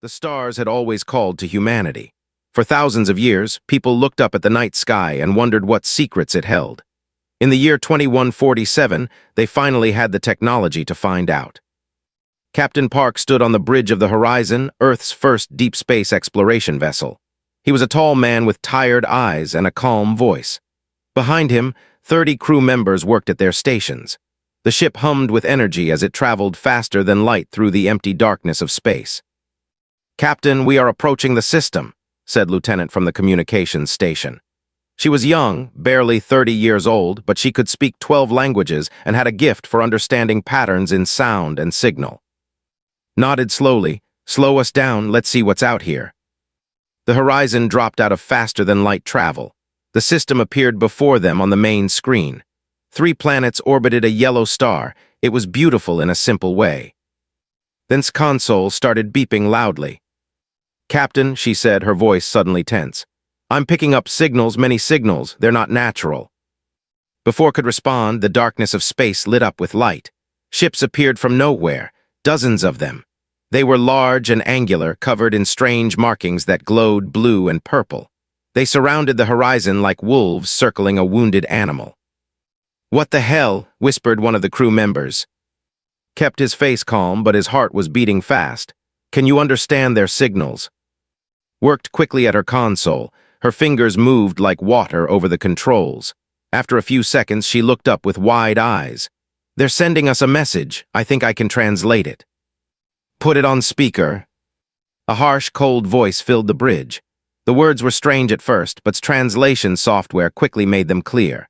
The stars had always called to humanity. For thousands of years, people looked up at the night sky and wondered what secrets it held. In the year 2147, they finally had the technology to find out. Captain Park stood on the bridge of the Horizon, Earth's first deep space exploration vessel. He was a tall man with tired eyes and a calm voice. Behind him, 30 crew members worked at their stations. The ship hummed with energy as it traveled faster than light through the empty darkness of space. "Captain, we are approaching the system," said Lieutenant from the communications station. She was young, barely 30 years old, but she could speak 12 languages and had a gift for understanding patterns in sound and signal. Nodded slowly. "Slow us down, let's see what's out here." The Horizon dropped out of faster-than-light travel. The system appeared before them on the main screen. 3 planets orbited a yellow star. It was beautiful in a simple way. Then's console started beeping loudly. "Captain," she said, her voice suddenly tense. "I'm picking up signals, many signals. They're not natural." Before could respond, the darkness of space lit up with light. Ships appeared from nowhere, dozens of them. They were large and angular, covered in strange markings that glowed blue and purple. They surrounded the Horizon like wolves circling a wounded animal. "What the hell?" whispered one of the crew members. Kept his face calm, but his heart was beating fast. "Can you understand their signals?" Worked quickly at her console. Her fingers moved like water over the controls. After a few seconds, she looked up with wide eyes. "They're sending us a message. I think I can translate it." "Put it on speaker." A harsh, cold voice filled the bridge. The words were strange at first, but translation software quickly made them clear.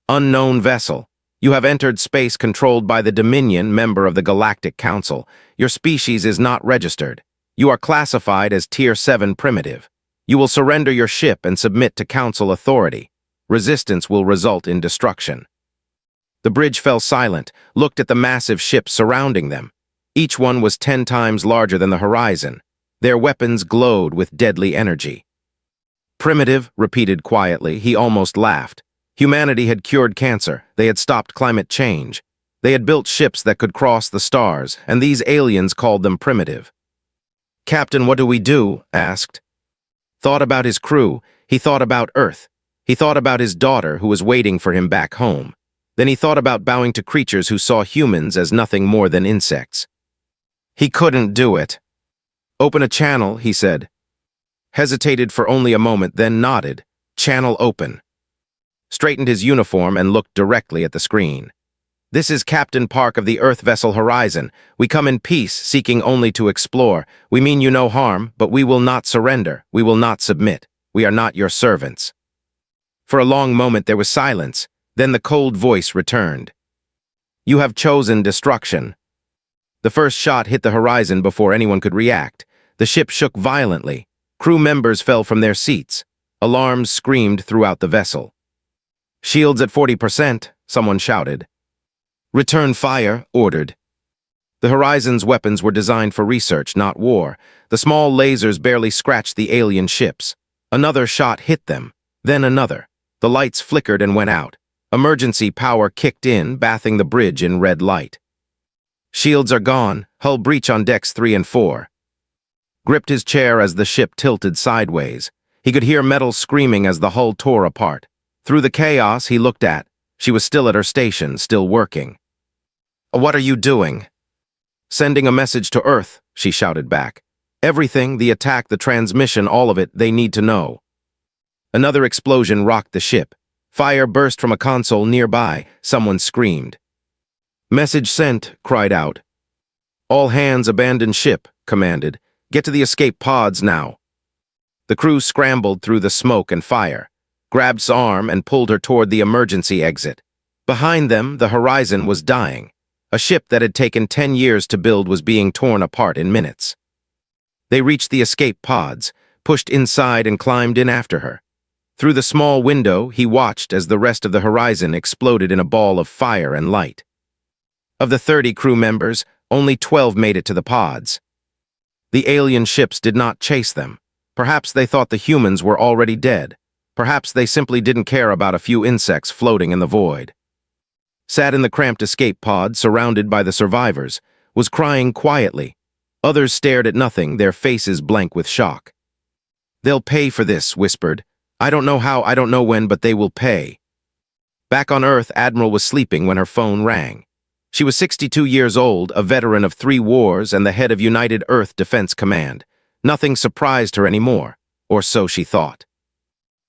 "Unknown vessel. You have entered space controlled by the Dominion, member of the Galactic Council. Your species is not registered. You are classified as Tier 7 primitive. You will surrender your ship and submit to Council authority. Resistance will result in destruction." The bridge fell silent, looked at the massive ships surrounding them. Each one was 10 times larger than the Horizon. Their weapons glowed with deadly energy. "Primitive," repeated quietly. He almost laughed. Humanity had cured cancer. They had stopped climate change. They had built ships that could cross the stars, and these aliens called them primitive. "Captain, what do we do?" asked. Thought about his crew. He thought about Earth. He thought about his daughter who was waiting for him back home. Then he thought about bowing to creatures who saw humans as nothing more than insects. He couldn't do it. "Open a channel," he said. Hesitated for only a moment, then nodded. "Channel open." Straightened his uniform and looked directly at the screen. "This is Captain Park of the Earth vessel Horizon. We come in peace, seeking only to explore. We mean you no harm, but we will not surrender. We will not submit. We are not your servants." For a long moment there was silence. Then the cold voice returned. "You have chosen destruction." The first shot hit the Horizon before anyone could react. The ship shook violently. Crew members fell from their seats. Alarms screamed throughout the vessel. "Shields at 40%, someone shouted. "Return fire," ordered. The Horizon's weapons were designed for research, not war. The small lasers barely scratched the alien ships. Another shot hit them, then another. The lights flickered and went out. Emergency power kicked in, bathing the bridge in red light. "Shields are gone. Hull breach on decks 3 and 4. Gripped his chair as the ship tilted sideways. He could hear metal screaming as the hull tore apart. Through the chaos, he looked at. She was still at her station, still working. "What are you doing?" "Sending a message to Earth," she shouted back. "Everything, the attack, the transmission, all of it, they need to know." Another explosion rocked the ship. Fire burst from a console nearby. Someone screamed. "Message sent," cried out. "All hands abandon ship," commanded. "Get to the escape pods now." The crew scrambled through the smoke and fire, grabbed Sa's arm and pulled her toward the emergency exit. Behind them, the Horizon was dying. A ship that had taken 10 years to build was being torn apart in minutes. They reached the escape pods, pushed inside and climbed in after her. Through the small window, he watched as the rest of the Horizon exploded in a ball of fire and light. Of the 30 crew members, only 12 made it to the pods. The alien ships did not chase them. Perhaps they thought the humans were already dead. Perhaps they simply didn't care about a few insects floating in the void. Sat in the cramped escape pod, surrounded by the survivors, was crying quietly. Others stared at nothing, their faces blank with shock. "They'll pay for this," whispered. "I don't know how, I don't know when, but they will pay." Back on Earth, Admiral was sleeping when her phone rang. She was 62 years old, a veteran of 3 wars and the head of United Earth Defense Command. Nothing surprised her anymore, or so she thought.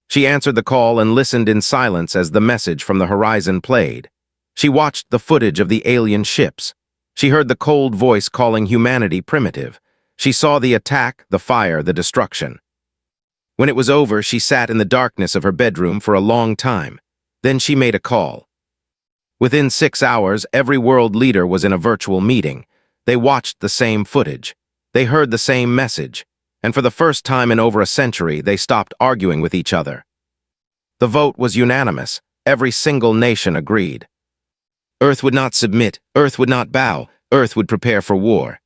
She answered the call and listened in silence as the message from the horizon played. She watched the footage of the alien ships. She heard the cold voice calling humanity primitive. She saw the attack, the fire, the destruction. When it was over, she sat in the darkness of her bedroom for a long time. Then she made a call. Within 6 hours, every world leader was in a virtual meeting. They watched the same footage. They heard the same message. And for the first time in over a century, they stopped arguing with each other. The vote was unanimous. Every single nation agreed. Earth would not submit. Earth would not bow. Earth would prepare for war.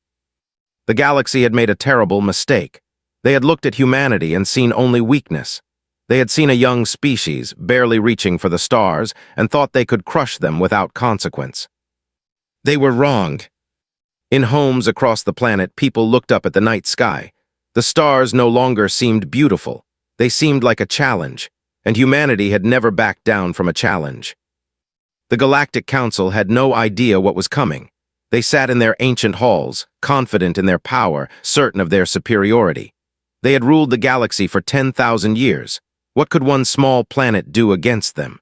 The galaxy had made a terrible mistake. They had looked at humanity and seen only weakness. They had seen a young species, barely reaching for the stars, and thought they could crush them without consequence. They were wrong. In homes across the planet, people looked up at the night sky. The stars no longer seemed beautiful. They seemed like a challenge, and humanity had never backed down from a challenge. The Galactic Council had no idea what was coming. They sat in their ancient halls, confident in their power, certain of their superiority. They had ruled the galaxy for 10,000 years. What could one small planet do against them?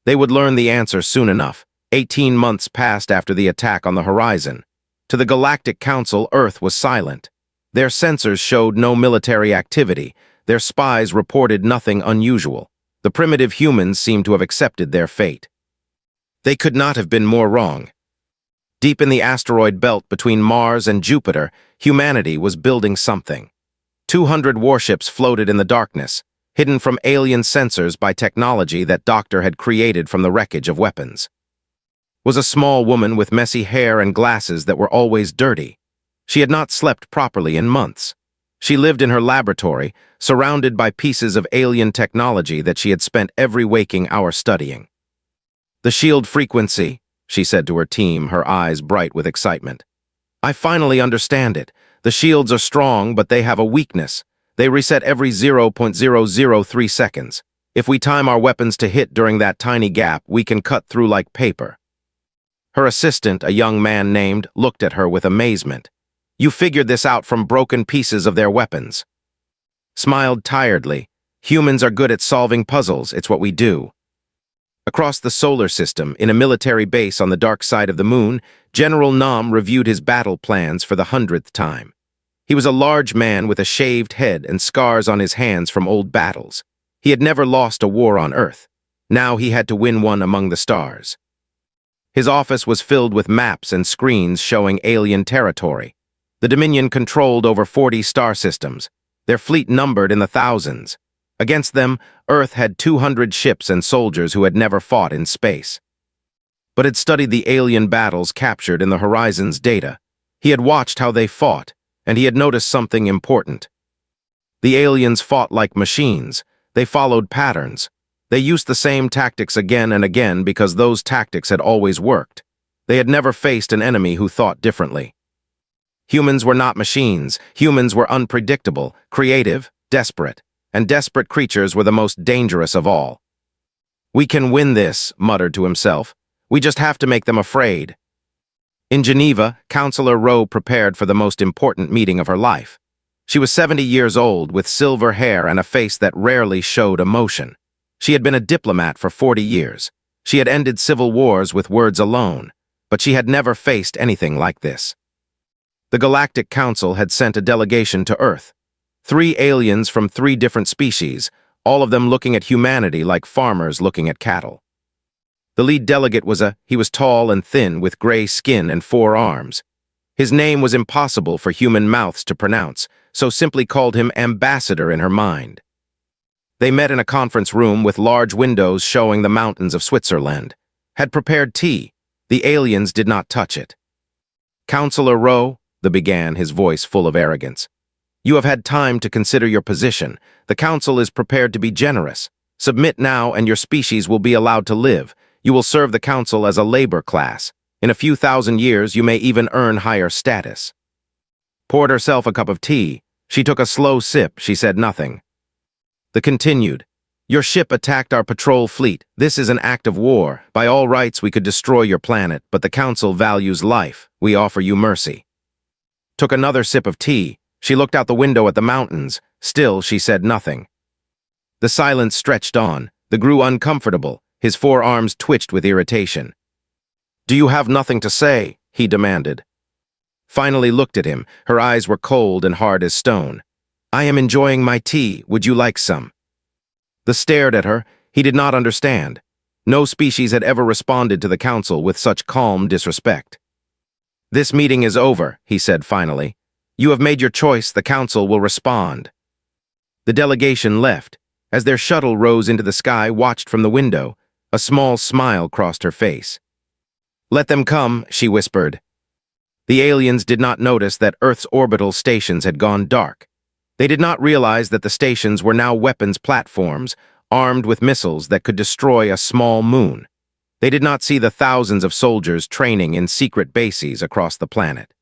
They would learn the answer soon enough. 18 months passed after the attack on the horizon. To the Galactic Council, Earth was silent. Their sensors showed no military activity. Their spies reported nothing unusual. The primitive humans seemed to have accepted their fate. They could not have been more wrong. Deep in the asteroid belt between Mars and Jupiter, humanity was building something. 200 warships floated in the darkness, hidden from alien sensors by technology that Doctor had created from the wreckage of weapons. Was a small woman with messy hair and glasses that were always dirty. She had not slept properly in months. She lived in her laboratory, surrounded by pieces of alien technology that she had spent every waking hour studying. "The shield frequency," she said to her team, her eyes bright with excitement. "I finally understand it. The shields are strong, but they have a weakness. They reset every 0.003 seconds. If we time our weapons to hit during that tiny gap, we can cut through like paper." Her assistant, a young man named, looked at her with amazement. "You figured this out from broken pieces of their weapons." Smiled tiredly. "Humans are good at solving puzzles. It's what we do." Across the solar system, in a military base on the dark side of the moon, General Nam reviewed his battle plans for the 100th time. He was a large man with a shaved head and scars on his hands from old battles. He had never lost a war on Earth. Now he had to win one among the stars. His office was filled with maps and screens showing alien territory. The Dominion controlled over 40 star systems, their fleet numbered in the thousands. Against them, Earth had 200 ships and soldiers who had never fought in space, but had studied the alien battles captured in the Horizon's data. He had watched how they fought, and he had noticed something important. The aliens fought like machines. They followed patterns. They used the same tactics again and again because those tactics had always worked. They had never faced an enemy who thought differently. Humans were not machines. Humans were unpredictable, creative, desperate, and desperate creatures were the most dangerous of all. "We can win this," muttered to himself. "We just have to make them afraid." In Geneva, Counselor Rowe prepared for the most important meeting of her life. She was 70 years old, with silver hair and a face that rarely showed emotion. She had been a diplomat for 40 years. She had ended civil wars with words alone, but she had never faced anything like this. The Galactic Council had sent a delegation to Earth. 3 aliens from 3 different species, all of them looking at humanity like farmers looking at cattle. The lead delegate he was tall and thin with gray skin and 4 arms. His name was impossible for human mouths to pronounce, so simply called him Ambassador in her mind. They met in a conference room with large windows showing the mountains of Switzerland. Had prepared tea. The aliens did not touch it. "Counselor Rowe," began, his voice full of arrogance. "You have had time to consider your position. The Council is prepared to be generous. Submit now and your species will be allowed to live. You will serve the Council as a labor class. In a few thousand years, you may even earn higher status." poured herself a cup of tea. She took a slow sip. She said nothing. The continued. Your ship attacked our patrol fleet. This is an act of war. By all rights, we could destroy your planet, but the Council values life. We offer you mercy. Took another sip of tea. She looked out the window at the mountains. Still, she said nothing. The silence stretched on. The grew uncomfortable. His forearms twitched with irritation. Do you have nothing to say? He demanded. Finally looked at him. Her eyes were cold and hard as stone. I am enjoying my tea. Would you like some? The stared at her. He did not understand. No species had ever responded to the Council with such calm disrespect. This meeting is over, he said finally. You have made your choice. The Council will respond. The delegation left. As their shuttle rose into the sky, watched from the window, a small smile crossed her face. Let them come, she whispered. The aliens did not notice that Earth's orbital stations had gone dark. They did not realize that the stations were now weapons platforms, armed with missiles that could destroy a small moon. They did not see the thousands of soldiers training in secret bases across the planet.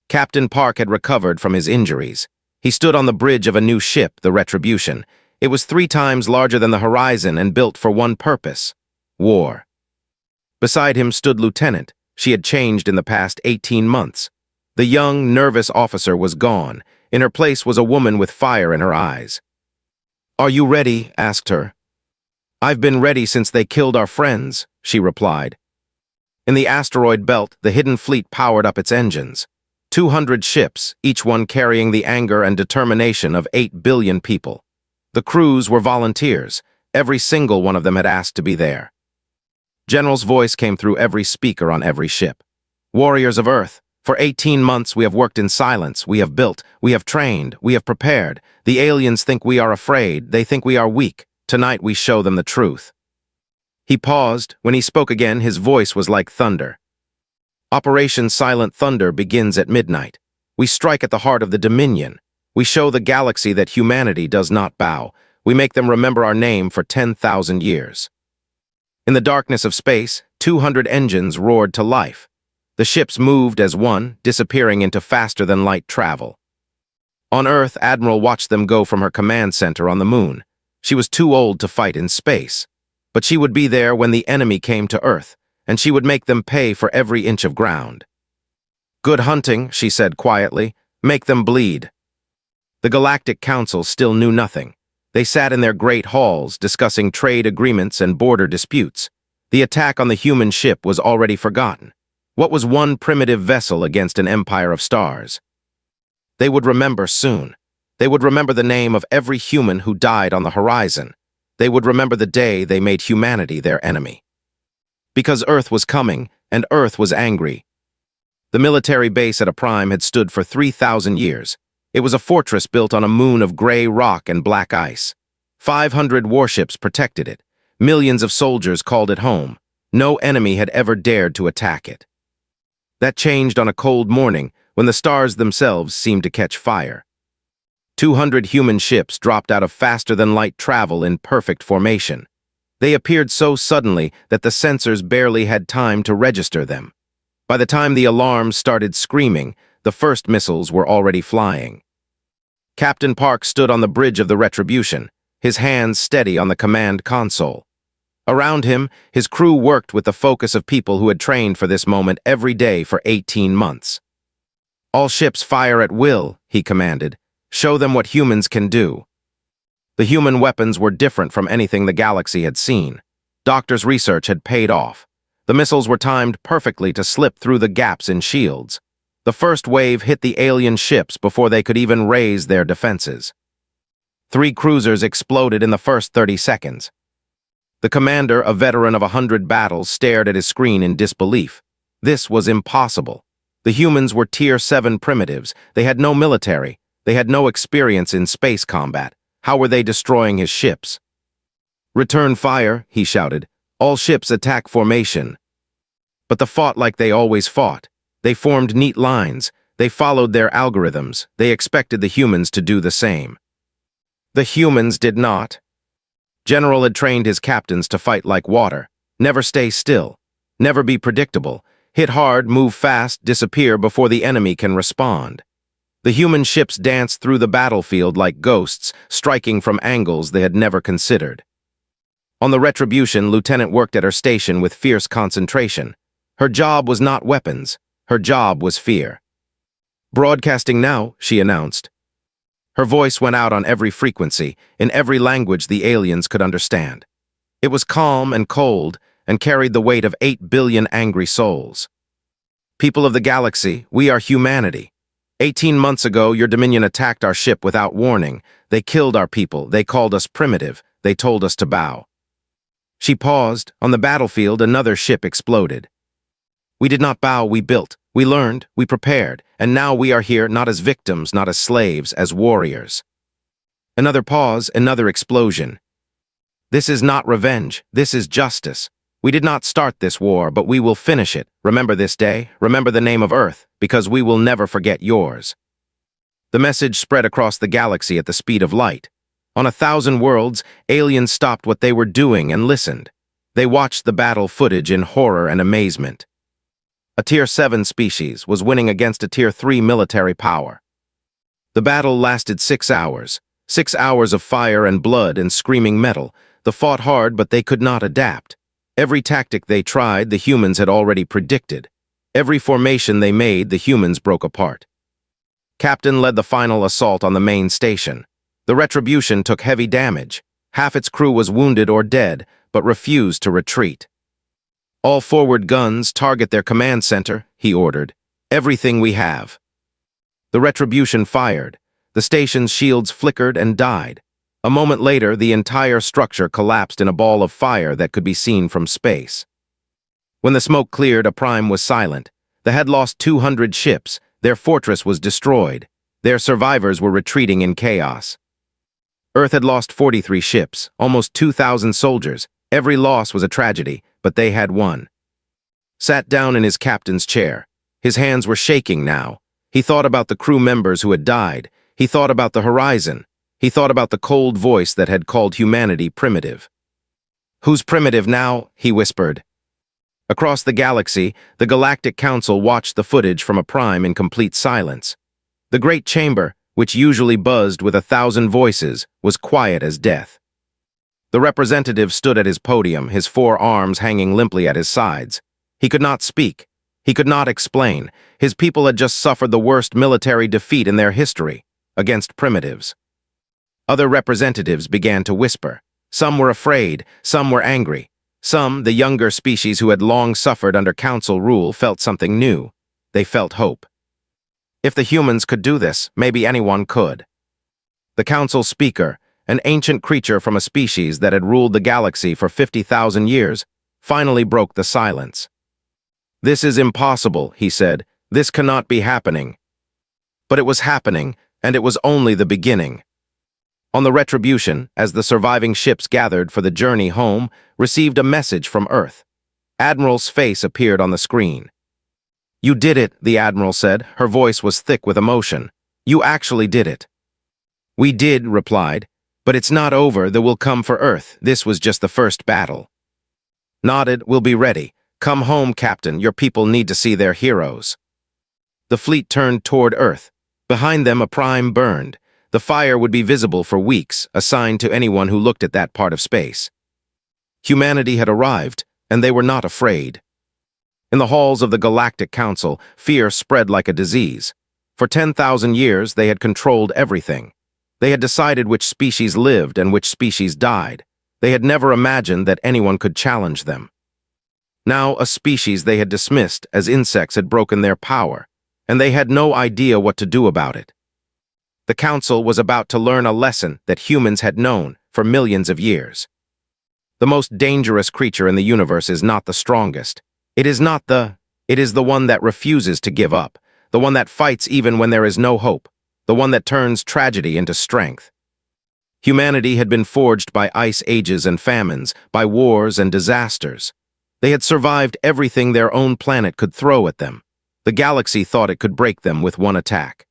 Captain Park had recovered from his injuries. He stood on the bridge of a new ship, the Retribution. It was 3 times larger than the Horizon and built for one purpose: war. Beside him stood Lieutenant. She had changed in the past 18 months. The young, nervous officer was gone. In her place was a woman with fire in her eyes. Are you ready? Asked her. I've been ready since they killed our friends, she replied. In the asteroid belt, the hidden fleet powered up its engines. 200 ships, each one carrying the anger and determination of 8 billion people. The crews were volunteers. Every single one of them had asked to be there. General's voice came through every speaker on every ship. Warriors of Earth, for 18 months we have worked in silence. We have built, we have trained, we have prepared. The aliens think we are afraid. They think we are weak. Tonight we show them the truth. He paused. When he spoke again, his voice was like thunder. Operation Silent Thunder begins at midnight. We strike at the heart of the Dominion. We show the galaxy that humanity does not bow. We make them remember our name for 10,000 years. In the darkness of space, 200 engines roared to life. The ships moved as one, disappearing into faster-than-light travel. On Earth, Admiral watched them go from her command center on the moon. She was too old to fight in space, but she would be there when the enemy came to Earth, and she would make them pay for every inch of ground. Good hunting, she said quietly. Make them bleed. The Galactic Council still knew nothing. They sat in their great halls, discussing trade agreements and border disputes. The attack on the human ship was already forgotten. What was one primitive vessel against an empire of stars? They would remember soon. They would remember the name of every human who died on the horizon. They would remember the day they made humanity their enemy. Because Earth was coming, and Earth was angry. The military base at a prime had stood for 3,000 years. It was a fortress built on a moon of gray rock and black ice. 500 warships protected it. Millions of soldiers called it home. No enemy had ever dared to attack it. That changed on a cold morning when the stars themselves seemed to catch fire. 200 human ships dropped out of faster-than-light travel in perfect formation. They appeared so suddenly that the sensors barely had time to register them. By the time the alarms started screaming, the first missiles were already flying. Captain Park stood on the bridge of the Retribution, his hands steady on the command console. Around him, his crew worked with the focus of people who had trained for this moment every day for 18 months. All ships fire at will, he commanded. Show them what humans can do. The human weapons were different from anything the galaxy had seen. Doctors' research had paid off. The missiles were timed perfectly to slip through the gaps in shields. The first wave hit the alien ships before they could even raise their defenses. 3 cruisers exploded in the first 30 seconds. The commander, a veteran of 100 battles, stared at his screen in disbelief. This was impossible. The humans were Tier 7 primitives. They had no military. They had no experience in space combat. How were they destroying his ships? Return fire, he shouted. All ships attack formation. But they fought like they always fought. They formed neat lines. They followed their algorithms. They expected the humans to do the same. The humans did not. General had trained his captains to fight like water. Never stay still. Never be predictable. Hit hard, move fast, disappear before the enemy can respond. The human ships danced through the battlefield like ghosts, striking from angles they had never considered. On the Retribution, Lieutenant worked at her station with fierce concentration. Her job was not weapons. Her job was fear. "Broadcasting now," she announced. Her voice went out on every frequency, in every language the aliens could understand. It was calm and cold, and carried the weight of 8 billion angry souls. "People of the galaxy, we are humanity. 18 months ago, your Dominion attacked our ship without warning. They killed our people. They called us primitive. They told us to bow." She paused. On the battlefield, another ship exploded. "We did not bow, we built. We learned, we prepared, and now we are here not as victims, not as slaves, as warriors." Another pause, another explosion. "This is not revenge. This is justice. We did not start this war, but we will finish it. Remember this day. Remember the name of Earth, because we will never forget yours." The message spread across the galaxy at the speed of light. On 1,000 worlds, aliens stopped what they were doing and listened. They watched the battle footage in horror and amazement. A Tier 7 species was winning against a Tier 3 military power. The battle lasted 6 hours. 6 hours of fire and blood and screaming metal. They fought hard, but they could not adapt. Every tactic they tried, the humans had already predicted. Every formation they made, the humans broke apart. Captain led the final assault on the main station. The Retribution took heavy damage. Half its crew was wounded or dead, but refused to retreat. "All forward guns, target their command center," he ordered. "Everything we have." The Retribution fired. The station's shields flickered and died. A moment later, the entire structure collapsed in a ball of fire that could be seen from space. When the smoke cleared, a Prime was silent. They had lost 200 ships. Their fortress was destroyed. Their survivors were retreating in chaos. Earth had lost 43 ships, almost 2,000 soldiers. Every loss was a tragedy, but they had won. Sat down in his captain's chair. His hands were shaking now. He thought about the crew members who had died. He thought about the horizon. He thought about the cold voice that had called humanity primitive. "Who's primitive now?" he whispered. Across the galaxy, the Galactic Council watched the footage from a Prime in complete silence. The great chamber, which usually buzzed with 1,000 voices, was quiet as death. The representative stood at his podium, his 4 arms hanging limply at his sides. He could not speak. He could not explain. His people had just suffered the worst military defeat in their history, against primitives. Other representatives began to whisper. Some were afraid, some were angry. Some, the younger species who had long suffered under council rule, felt something new. They felt hope. If the humans could do this, maybe anyone could. The council speaker, an ancient creature from a species that had ruled the galaxy for 50,000 years, finally broke the silence. "This is impossible," he said. "This cannot be happening." But it was happening, and it was only the beginning. On the Retribution, as the surviving ships gathered for the journey home, received a message from Earth. Admiral's face appeared on the screen. "You did it," the Admiral said. Her voice was thick with emotion. "You actually did it." "We did," replied. "But it's not over. There will come for Earth. This was just the first battle." Nodded. "We'll be ready. Come home, Captain. Your people need to see their heroes." The fleet turned toward Earth. Behind them, a Prime burned. The fire would be visible for weeks, a sign to anyone who looked at that part of space. Humanity had arrived, and they were not afraid. In the halls of the Galactic Council, fear spread like a disease. For 10,000 years, they had controlled everything. They had decided which species lived and which species died. They had never imagined that anyone could challenge them. Now, a species they had dismissed as insects had broken their power, and they had no idea what to do about it. The Council was about to learn a lesson that humans had known for millions of years. The most dangerous creature in the universe is not the strongest. It is the one that refuses to give up, the one that fights even when there is no hope, the one that turns tragedy into strength. Humanity had been forged by ice ages and famines, by wars and disasters. They had survived everything their own planet could throw at them. The galaxy thought it could break them with one attack.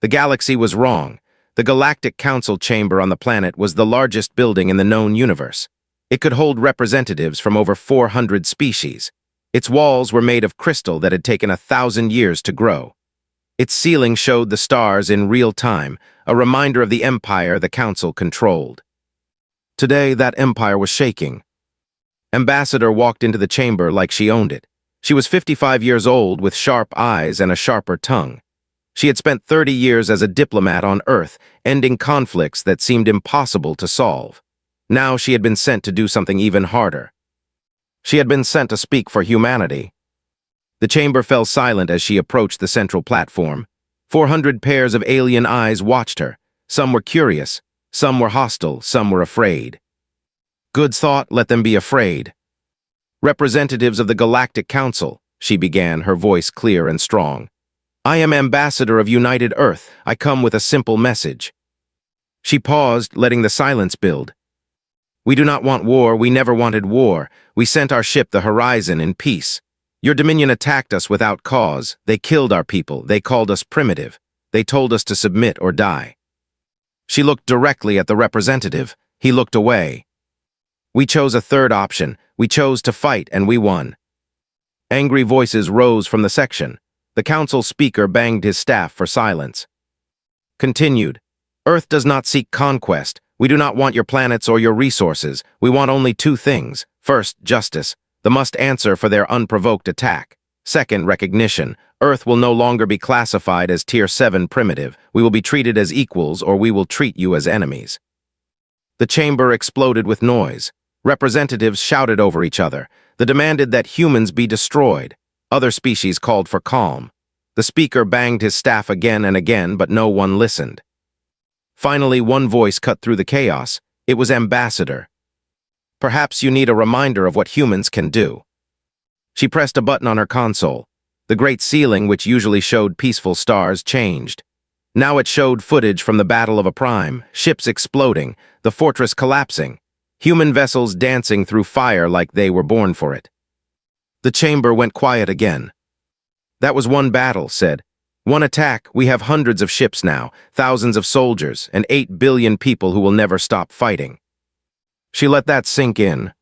The galaxy was wrong. The Galactic Council chamber on the planet was the largest building in the known universe. It could hold representatives from over 400 species. Its walls were made of crystal that had taken 1,000 years to grow. Its ceiling showed the stars in real time, a reminder of the empire the council controlled. Today, that empire was shaking. Ambassador walked into the chamber like she owned it. She was 55 years old with sharp eyes and a sharper tongue. She had spent 30 years as a diplomat on Earth, ending conflicts that seemed impossible to solve. Now she had been sent to do something even harder. She had been sent to speak for humanity. The chamber fell silent as she approached the central platform. 400 pairs of alien eyes watched her. Some were curious, some were hostile, some were afraid. Good thought, let them be afraid. Representatives of the Galactic Council, she began, her voice clear and strong. I am Ambassador of United Earth. I come with a simple message. She paused, letting the silence build. We do not want war. We never wanted war. We sent our ship the Horizon in peace. Your Dominion attacked us without cause. They killed our people. They called us primitive. They told us to submit or die. She looked directly at the representative. He looked away. We chose a third option. We chose to fight, and we won. Angry voices rose from the section. The council speaker banged his staff for silence. Continued. Earth does not seek conquest. We do not want your planets or your resources. We want only two things. First, justice. The must answer for their unprovoked attack. Second, recognition. Earth will no longer be classified as Tier 7 primitive. We will be treated as equals, or we will treat you as enemies. The chamber exploded with noise. Representatives shouted over each other. They demanded that humans be destroyed. Other species called for calm. The speaker banged his staff again and again, but no one listened. Finally, one voice cut through the chaos. It was Ambassador. Perhaps you need a reminder of what humans can do. She pressed a button on her console. The great ceiling, which usually showed peaceful stars, changed. Now it showed footage from the Battle of a Prime, ships exploding, the fortress collapsing, human vessels dancing through fire like they were born for it. The chamber went quiet again. That was one battle, said. One attack. We have hundreds of ships now, thousands of soldiers, and 8 billion people who will never stop fighting. She let that sink in.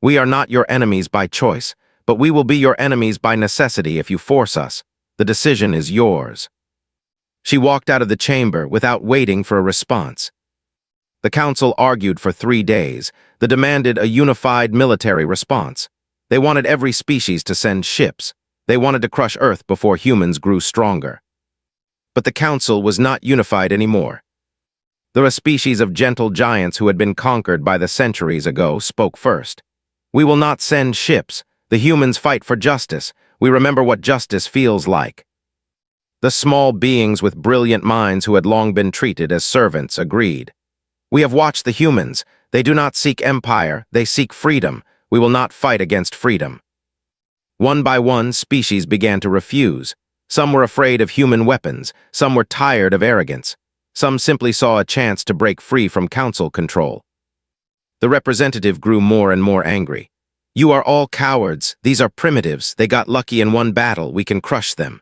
We are not your enemies by choice, but we will be your enemies by necessity if you force us. The decision is yours. She walked out of the chamber without waiting for a response. The council argued for 3 days. They demanded a unified military response. They wanted every species to send ships. They wanted to crush Earth before humans grew stronger. But the council was not unified anymore. The species of gentle giants who had been conquered by the centuries ago spoke first. We will not send ships. The humans fight for justice. We remember what justice feels like. The small beings with brilliant minds who had long been treated as servants agreed. We have watched the humans. They do not seek empire. They seek freedom. We will not fight against freedom. One by one, species began to refuse. Some were afraid of human weapons. Some were tired of arrogance. Some simply saw a chance to break free from council control. The representative grew more and more angry. You are all cowards. These are primitives. They got lucky in one battle. We can crush them.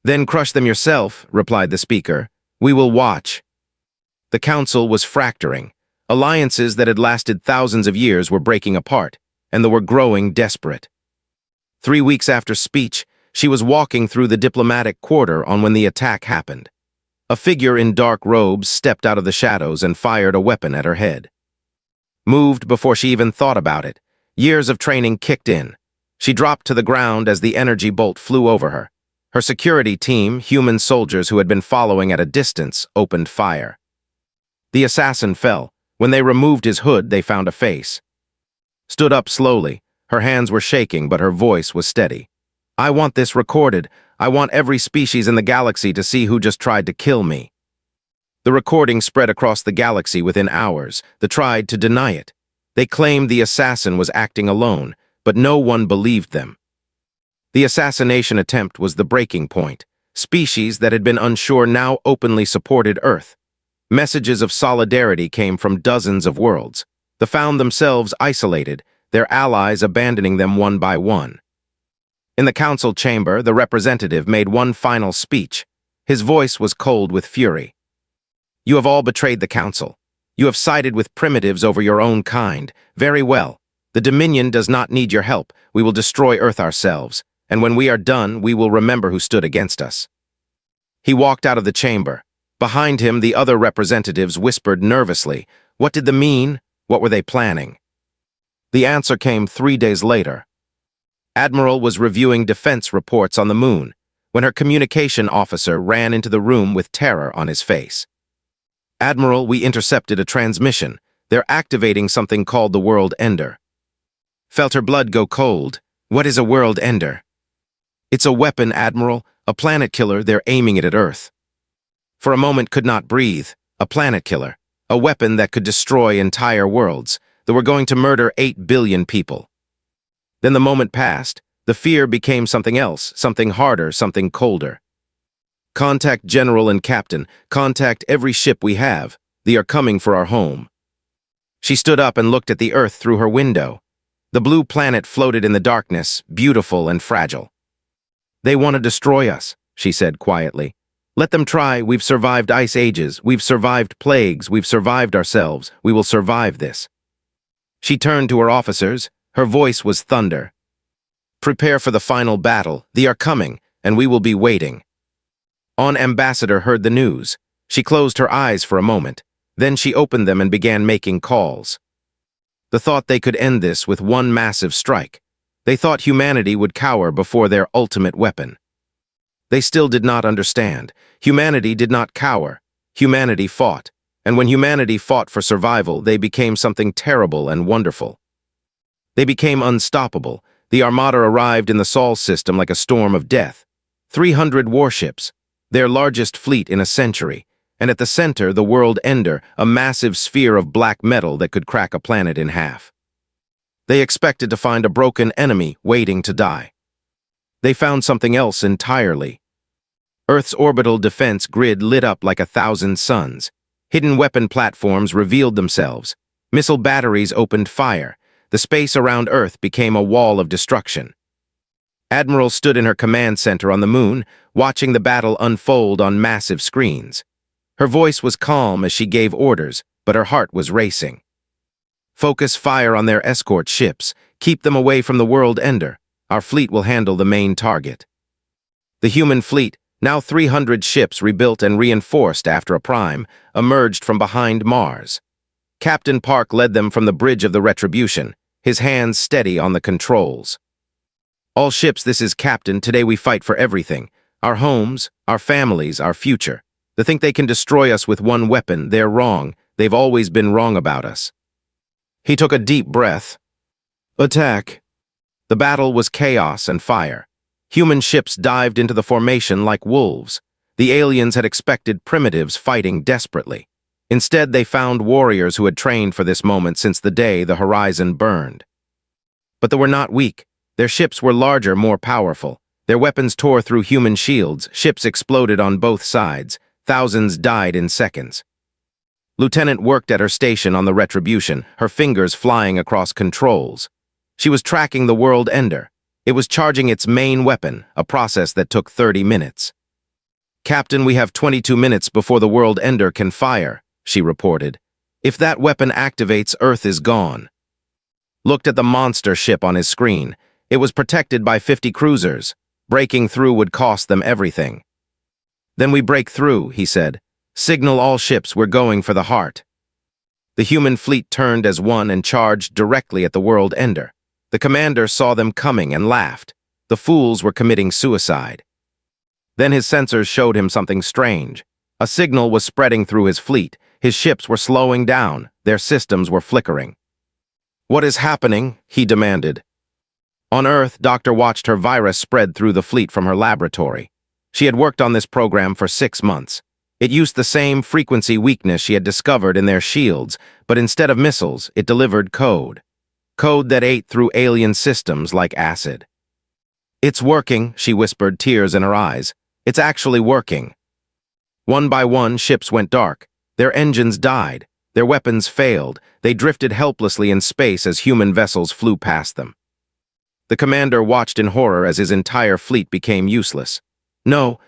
Then crush them yourself, replied the speaker. We will watch. The council was fracturing. Alliances that had lasted thousands of years were breaking apart, and they were growing desperate. 3 weeks after speech, she was walking through the diplomatic quarter on when the attack happened. A figure in dark robes stepped out of the shadows and fired a weapon at her head. Moved before she even thought about it, years of training kicked in. She dropped to the ground as the energy bolt flew over her. Her security team, human soldiers who had been following at a distance, opened fire. The assassin fell. When they removed his hood, they found a face. Stood up slowly. Her hands were shaking, but her voice was steady. I want this recorded. I want every species in the galaxy to see who just tried to kill me. The recording spread across the galaxy within hours. They tried to deny it. They claimed the assassin was acting alone, but no one believed them. The assassination attempt was the breaking point. Species that had been unsure now openly supported Earth. Messages of solidarity came from dozens of worlds. They found themselves isolated, their allies abandoning them one by one. In the council chamber, the representative made one final speech. His voice was cold with fury. You have all betrayed the council. You have sided with primitives over your own kind. Very well. The Dominion does not need your help. We will destroy Earth ourselves. And when we are done, we will remember who stood against us. He walked out of the chamber. Behind him, the other representatives whispered nervously. What did they mean? What were they planning? The answer came 3 days later. Admiral was reviewing defense reports on the moon when her communication officer ran into the room with terror on his face. Admiral, we intercepted a transmission. They're activating something called the World Ender. Felt her blood go cold. What is a World Ender? It's a weapon, Admiral. A planet killer. They're aiming it at Earth. For a moment could not breathe. A planet killer. A weapon that could destroy entire worlds. That were going to murder 8 billion people. Then the moment passed. The fear became something else, something harder, something colder. Contact General and Captain. Contact every ship we have. They are coming for our home. She stood up and looked at the Earth through her window. The blue planet floated in the darkness, beautiful and fragile. They want to destroy us, she said quietly. Let them try. We've survived ice ages. We've survived plagues. We've survived ourselves. We will survive this. She turned to her officers. Her voice was thunder. Prepare for the final battle. They are coming, and we will be waiting. Ambassador heard the news. She closed her eyes for a moment. Then she opened them and began making calls. The thought they could end this with one massive strike. They thought humanity would cower before their ultimate weapon. They still did not understand. Humanity did not cower. Humanity fought. And when humanity fought for survival, they became something terrible and wonderful. They became unstoppable. The Armada arrived in the Sol system like a storm of death. 300 warships, their largest fleet in a century, and at the center, the World Ender, a massive sphere of black metal that could crack a planet in half. They expected to find a broken enemy waiting to die. They found something else entirely. Earth's orbital defense grid lit up like 1,000 suns. Hidden weapon platforms revealed themselves. Missile batteries opened fire. The space around Earth became a wall of destruction. Admiral stood in her command center on the moon, watching the battle unfold on massive screens. Her voice was calm as she gave orders, but her heart was racing. Focus fire on their escort ships. Keep them away from the World Ender. Our fleet will handle the main target. The human fleet, now 300 ships rebuilt and reinforced after a prime, emerged from behind Mars. Captain Park led them from the bridge of the Retribution, his hands steady on the controls. All ships, this is Captain. Today we fight for everything. Our homes, our families, our future. They think they can destroy us with one weapon. They're wrong. They've always been wrong about us. He took a deep breath. Attack. The battle was chaos and fire. Human ships dived into the formation like wolves. The aliens had expected primitives fighting desperately. Instead, they found warriors who had trained for this moment since the day the horizon burned. But they were not weak. Their ships were larger, more powerful. Their weapons tore through human shields. Ships exploded on both sides. Thousands died in seconds. Lieutenant worked at her station on the Retribution, her fingers flying across controls. She was tracking the World Ender. It was charging its main weapon, a process that took 30 minutes. Captain, we have 22 minutes before the World Ender can fire, she reported. If that weapon activates, Earth is gone. Looked at the monster ship on his screen. It was protected by 50 cruisers. Breaking through would cost them everything. Then we break through, he said. Signal all ships, we're going for the heart. The human fleet turned as one and charged directly at the World Ender. The commander saw them coming and laughed. The fools were committing suicide. Then his sensors showed him something strange. A signal was spreading through his fleet. His ships were slowing down. Their systems were flickering. What is happening? He demanded. On Earth, Doctor watched her virus spread through the fleet from her laboratory. She had worked on this program for 6 months. It used the same frequency weakness she had discovered in their shields, but instead of missiles, it delivered code. Code that ate through alien systems like acid. It's working, she whispered, tears in her eyes. It's actually working. One by one, ships went dark. Their engines died. Their weapons failed. They drifted helplessly in space as human vessels flew past them. The commander watched in horror as his entire fleet became useless. No,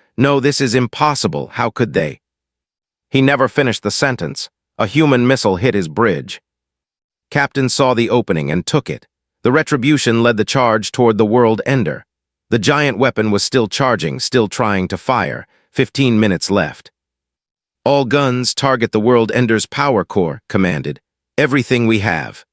this is impossible. How could they? He never finished the sentence. A human missile hit his bridge. Captain saw the opening and took it. The Retribution led the charge toward the World Ender. The giant weapon was still charging, still trying to fire. 15 minutes left. All guns target the World Ender's power core, commanded. Everything we have.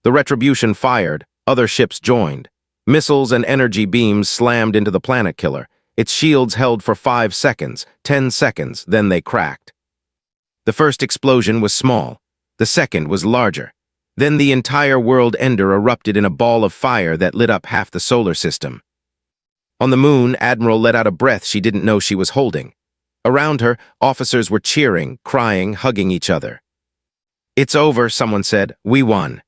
The Retribution fired, other ships joined. Missiles and energy beams slammed into the planet killer. Its shields held for 5 seconds, 10 seconds, then they cracked. The first explosion was small. The second was larger. Then the entire World Ender erupted in a ball of fire that lit up half the solar system. On the moon, Admiral let out a breath she didn't know she was holding. Around her, officers were cheering, crying, hugging each other. "It's over," someone said. "We won."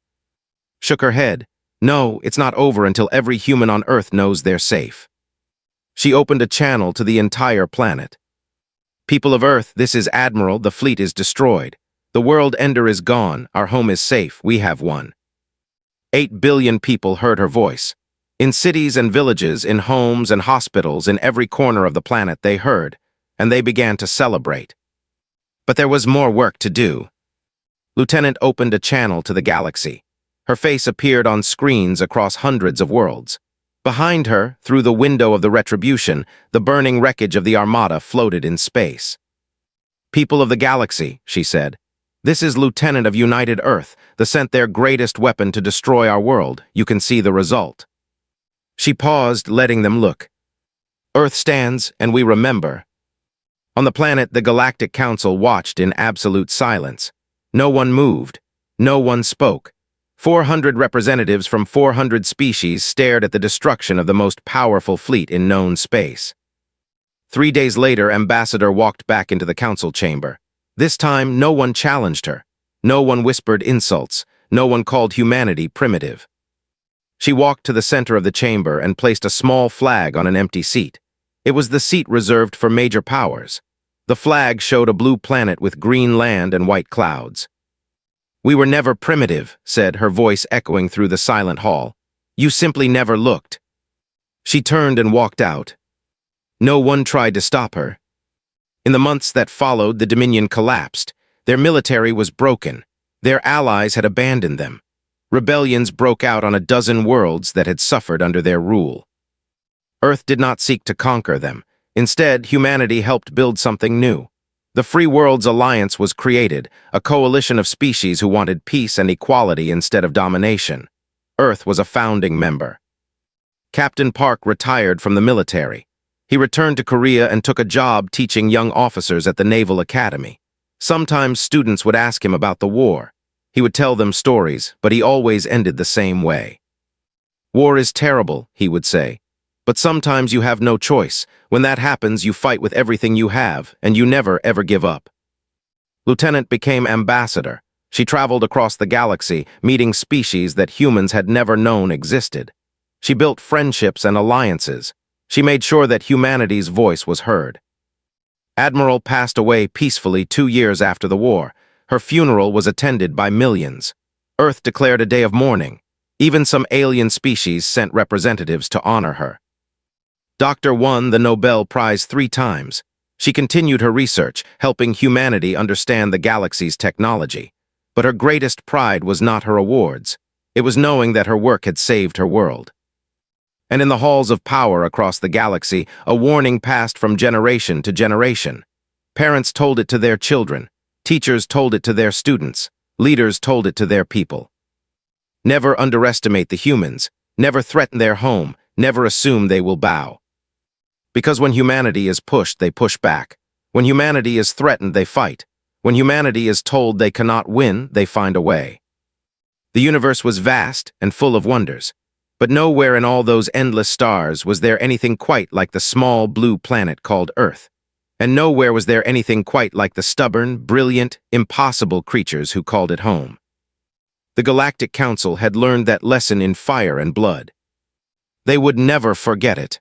Shook her head. "No, it's not over until every human on Earth knows they're safe." She opened a channel to the entire planet. "People of Earth, this is Admiral. The fleet is destroyed. The World Ender is gone. Our home is safe. We have won." 8 billion people heard her voice. In cities and villages, in homes and hospitals, in every corner of the planet they heard, and they began to celebrate. But there was more work to do. Lieutenant opened a channel to the galaxy. Her face appeared on screens across hundreds of worlds. Behind her, through the window of the Retribution, the burning wreckage of the Armada floated in space. "People of the galaxy," she said, "this is Lieutenant of United Earth, that sent their greatest weapon to destroy our world. You can see the result." She paused, letting them look. "Earth stands, and we remember." On the planet, the Galactic Council watched in absolute silence. No one moved. No one spoke. 400 representatives from 400 species stared at the destruction of the most powerful fleet in known space. 3 days later, Ambassador walked back into the council chamber. This time, no one challenged her. No one whispered insults. No one called humanity primitive. She walked to the center of the chamber and placed a small flag on an empty seat. It was the seat reserved for major powers. The flag showed a blue planet with green land and white clouds. "We were never primitive," said, her voice echoing through the silent hall. "You simply never looked." She turned and walked out. No one tried to stop her. In the months that followed, the Dominion collapsed. Their military was broken. Their allies had abandoned them. Rebellions broke out on a dozen worlds that had suffered under their rule. Earth did not seek to conquer them. Instead, humanity helped build something new. The Free Worlds Alliance was created, a coalition of species who wanted peace and equality instead of domination. Earth was a founding member. Captain Park retired from the military. He returned to Korea and took a job teaching young officers at the Naval Academy. Sometimes students would ask him about the war. He would tell them stories, but he always ended the same way. "War is terrible," he would say. "But sometimes you have no choice. When that happens, you fight with everything you have, and you never, ever give up." Lieutenant became ambassador. She traveled across the galaxy, meeting species that humans had never known existed. She built friendships and alliances. She made sure that humanity's voice was heard. Admiral passed away peacefully 2 years after the war. Her funeral was attended by millions. Earth declared a day of mourning. Even some alien species sent representatives to honor her. Dr. won the Nobel Prize 3 times. She continued her research, helping humanity understand the galaxy's technology. But her greatest pride was not her awards. It was knowing that her work had saved her world. And in the halls of power across the galaxy, a warning passed from generation to generation. Parents told it to their children. Teachers told it to their students. Leaders told it to their people. Never underestimate the humans. Never threaten their home. Never assume they will bow. Because when humanity is pushed, they push back. When humanity is threatened, they fight. When humanity is told they cannot win, they find a way. The universe was vast and full of wonders, but nowhere in all those endless stars was there anything quite like the small blue planet called Earth. And nowhere was there anything quite like the stubborn, brilliant, impossible creatures who called it home. The Galactic Council had learned that lesson in fire and blood. They would never forget it.